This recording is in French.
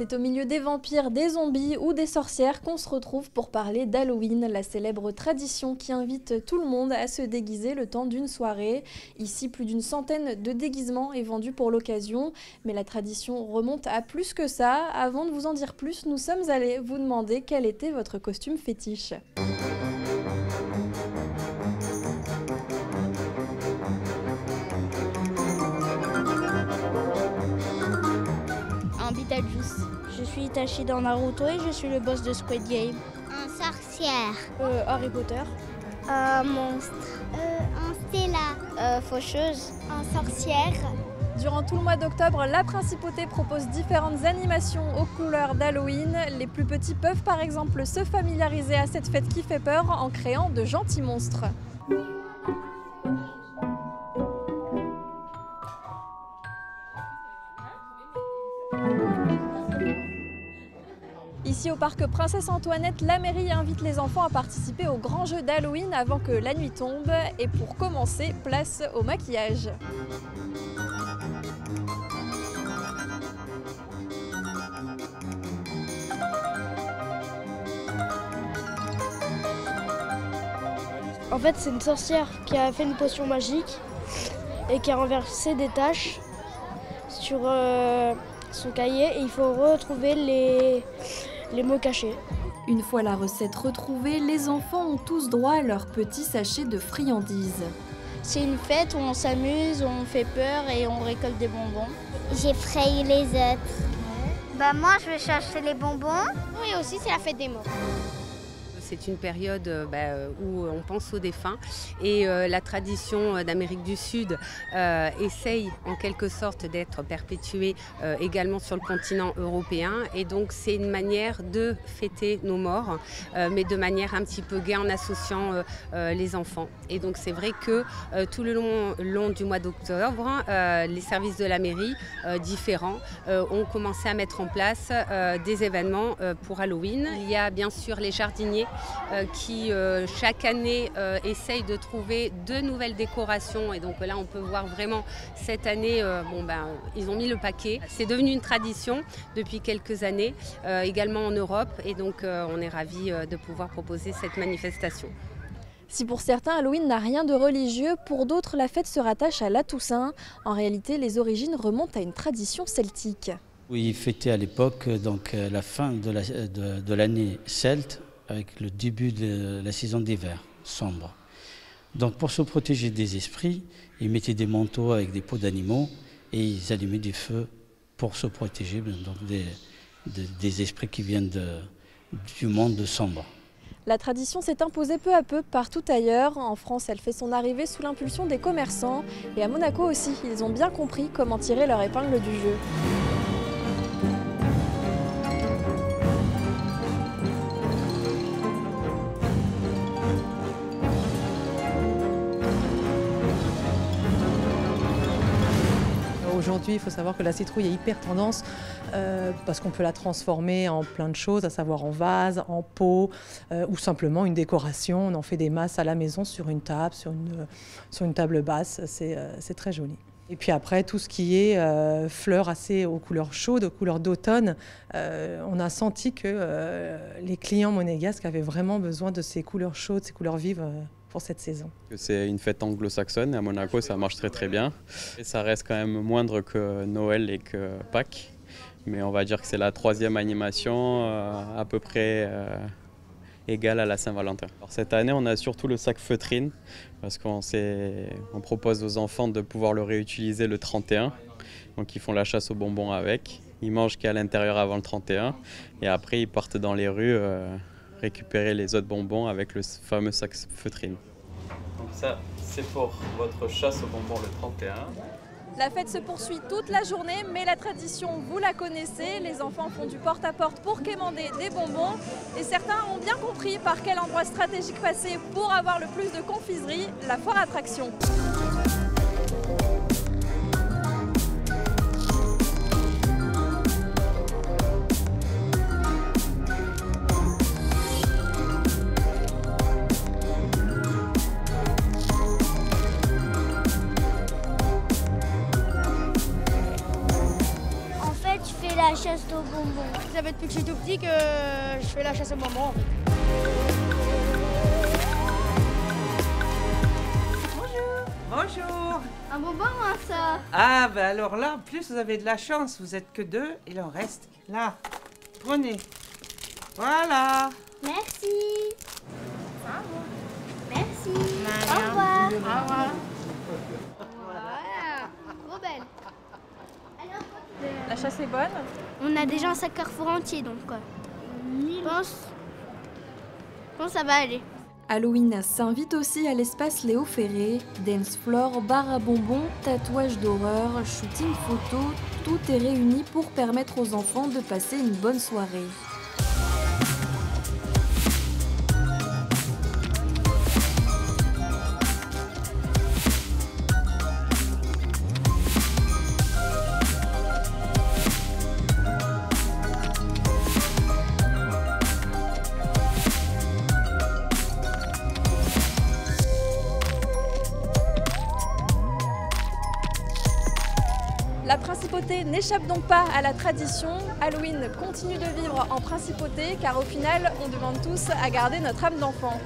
C'est au milieu des vampires, des zombies ou des sorcières qu'on se retrouve pour parler d'Halloween, la célèbre tradition qui invite tout le monde à se déguiser le temps d'une soirée. Ici, plus d'une centaine de déguisements est vendu pour l'occasion, mais la tradition remonte à plus que ça. Avant de vous en dire plus, nous sommes allés vous demander quel était votre costume fétiche. Un Beetlejuice. Je suis Itachi dans Naruto et je suis le boss de Squid Game. Un sorcière. Harry Potter. Un monstre. Un Stella. Faucheuse. Un sorcière. Durant tout le mois d'octobre, la Principauté propose différentes animations aux couleurs d'Halloween. Les plus petits peuvent par exemple se familiariser à cette fête qui fait peur en créant de gentils monstres. Ici au parc Princesse Antoinette, la mairie invite les enfants à participer au grand jeu d'Halloween avant que la nuit tombe. Et pour commencer, place au maquillage. En fait, c'est une sorcière qui a fait une potion magique et qui a renversé des taches sur son cahier et il faut retrouver les mots cachés. Une fois la recette retrouvée, les enfants ont tous droit à leur petit sachet de friandises. C'est une fête où on s'amuse, on fait peur et on récolte des bonbons. J'effraie les autres. Bah moi je vais chercher les bonbons. Oui, aussi c'est la fête des morts. C'est une période où on pense aux défunts et la tradition d'Amérique du Sud essaye en quelque sorte d'être perpétuée également sur le continent européen. Et donc c'est une manière de fêter nos morts, mais de manière un petit peu gaie en associant les enfants. Et donc c'est vrai que tout le long du mois d'octobre, les services de la mairie différents ont commencé à mettre en place des événements pour Halloween. Il y a bien sûr les jardiniers qui chaque année essayent de trouver de nouvelles décorations et donc là on peut voir vraiment cette année ils ont mis le paquet. C'est devenu une tradition depuis quelques années également en Europe et donc on est ravis de pouvoir proposer cette manifestation. Si pour certains Halloween n'a rien de religieux, pour d'autres la fête se rattache à la Toussaint. En réalité, les origines remontent à une tradition celtique. Oui, fêté à l'époque la fin de l'année celte, avec le début de la saison d'hiver sombre. Donc pour se protéger des esprits, ils mettaient des manteaux avec des peaux d'animaux et ils allumaient du feu pour se protéger des esprits qui viennent du monde sombre. La tradition s'est imposée peu à peu partout ailleurs. En France, elle fait son arrivée sous l'impulsion des commerçants. Et à Monaco aussi, ils ont bien compris comment tirer leur épingle du jeu. Aujourd'hui, il faut savoir que la citrouille est hyper tendance parce qu'on peut la transformer en plein de choses, à savoir en vase, en pot ou simplement une décoration. On en fait des masses à la maison sur une table, sur une table basse. C'est très joli. Et puis après, tout ce qui est fleurs assez aux couleurs chaudes, aux couleurs d'automne, on a senti que les clients monégasques avaient vraiment besoin de ces couleurs chaudes, ces couleurs vives pour cette saison. C'est une fête anglo-saxonne et à Monaco ça marche très très bien. Et ça reste quand même moindre que Noël et que Pâques. Mais on va dire que c'est la troisième animation à peu près égale à la Saint-Valentin. Alors cette année on a surtout le sac feutrine parce qu'on propose aux enfants de pouvoir le réutiliser le 31. Donc ils font la chasse aux bonbons avec. Ils mangent qu'à l'intérieur avant le 31 et après ils partent dans les rues récupérer les autres bonbons avec le fameux sac feutrine. Donc ça, c'est pour votre chasse aux bonbons le 31. La fête se poursuit toute la journée, mais la tradition, vous la connaissez. Les enfants font du porte-à-porte pour quémander des bonbons. Et certains ont bien compris par quel endroit stratégique passer pour avoir le plus de confiserie, la foire attraction. la chasse aux bonbons. fait depuis que je suis tout petit que je fais la chasse aux bonbons. Bonjour. Un bonbon, ça. Ah, ben alors là, en plus, vous avez de la chance. Vous êtes que 2, il en reste là. Prenez. Voilà. Merci. Merci. Au revoir. Au revoir. Voilà. Trop belle. La chasse est bonne? On a déjà un sac Carrefour entier, donc je pense que ça va aller. Halloween s'invite aussi à l'espace Léo Ferré. Dance floor, bar à bonbons, tatouage d'horreur, shooting photo, tout est réuni pour permettre aux enfants de passer une bonne soirée. La principauté n'échappe donc pas à la tradition. Halloween continue de vivre en principauté car au final, on demande tous à garder notre âme d'enfant.